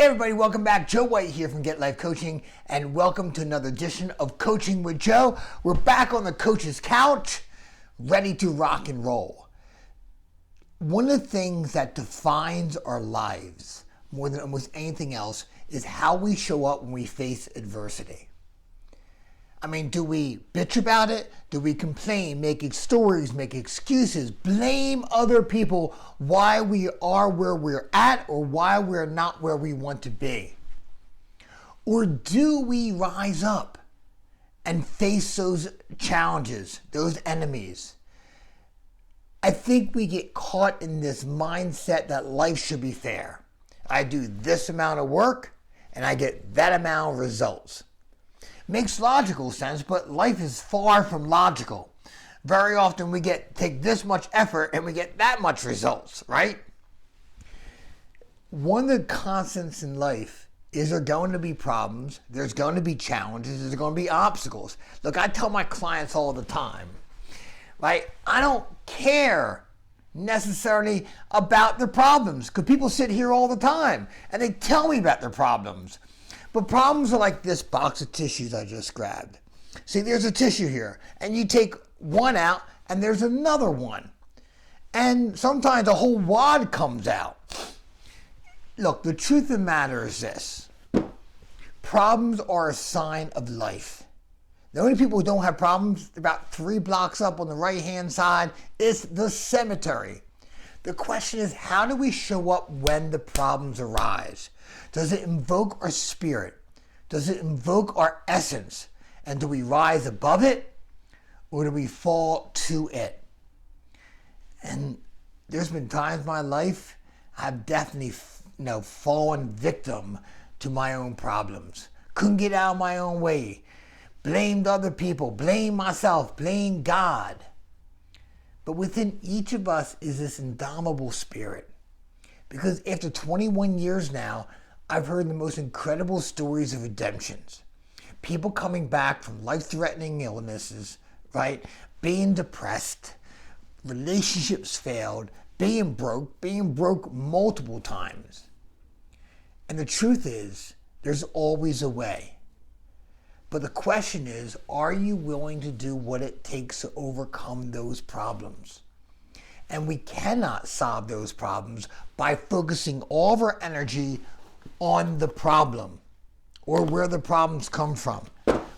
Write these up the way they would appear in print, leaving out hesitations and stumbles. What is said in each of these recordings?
everybody, welcome back. Joe White here from Get Life Coaching, and welcome to another edition of Coaching with Joe. We're back on the coach's couch, ready to rock and roll. One of the things that defines our lives more than almost anything else is how we show up when we face adversity. I mean, do we bitch about it? Do we complain, make stories, make excuses, blame other people why we are where we're at or why we're not where we want to be? Or do we rise up and face those challenges, those enemies? I think we get caught in this mindset that life should be fair. I do this amount of work and I get that amount of results. Makes logical sense, but life is far from logical. Very often we take this much effort and we get that much results, right? One of the constants in life is there going to be problems, there's going to be challenges, there's going to be obstacles. Look, I tell my clients all the time, right? I don't care necessarily about their problems because people sit here all the time and they tell me about their problems. But problems are like this box of tissues I just grabbed. See, there's a tissue here, and you take one out, and there's another one. And sometimes a whole wad comes out. Look, the truth of the matter is this. Problems are a sign of life. The only people who don't have problems, about 3 blocks up on the right-hand side, is the cemetery. The question is, how do we show up when the problems arise? Does it invoke our spirit? Does it invoke our essence? And do we rise above it? Or do we fall to it? And there's been times in my life I've definitely fallen victim to my own problems. Couldn't get out of my own way. Blamed other people. Blamed myself. Blamed God. But within each of us is this indomitable spirit. Because after 21 years now, I've heard the most incredible stories of redemptions. People coming back from life-threatening illnesses, right? Being depressed, relationships failed, being broke multiple times. And the truth is, there's always a way. But the question is, are you willing to do what it takes to overcome those problems? And we cannot solve those problems by focusing all of our energy on the problem or where the problems come from.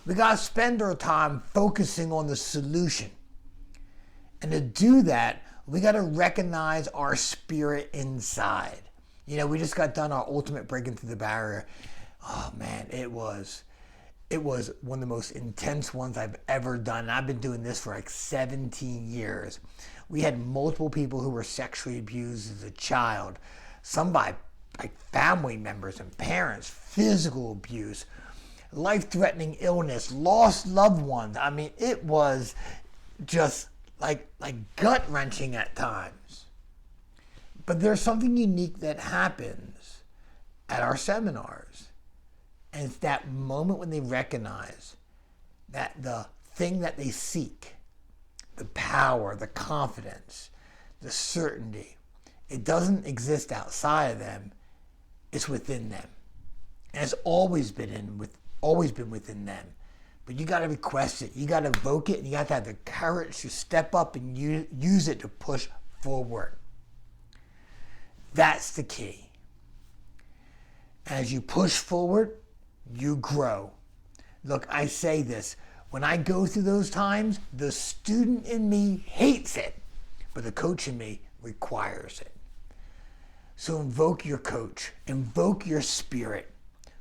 We got to spend our time focusing on the solution. And to do that, we got to recognize our spirit inside. You know, we just got done our ultimate breaking through the barrier. Oh man, it was one of the most intense ones I've ever done. And I've been doing this for like 17 years. We had multiple people who were sexually abused as a child, some by family members and parents, physical abuse, life-threatening illness, lost loved ones. I mean, it was just like gut-wrenching at times. But there's something unique that happens at our seminars. And it's that moment when they recognize that the thing that they seek, the power, the confidence, the certainty, it doesn't exist outside of them. It's within them. And it's always been within them. But you got to request it. You got to evoke it. And you got to have the courage to step up and use it to push forward. That's the key. As you push forward, you grow. Look, I say this. When I go through those times, the student in me hates it, but the coach in me requires it. So invoke your coach, invoke your spirit,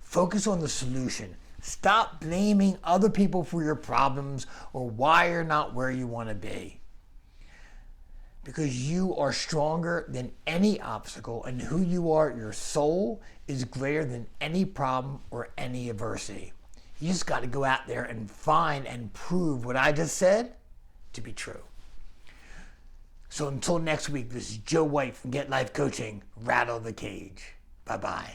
focus on the solution. Stop blaming other people for your problems or why you're not where you want to be. Because you are stronger than any obstacle, and who you are, your soul, is greater than any problem or any adversity. You just got to go out there and find and prove what I just said to be true. So until next week, this is Joe White from Get Life Coaching. Rattle the cage. Bye-bye.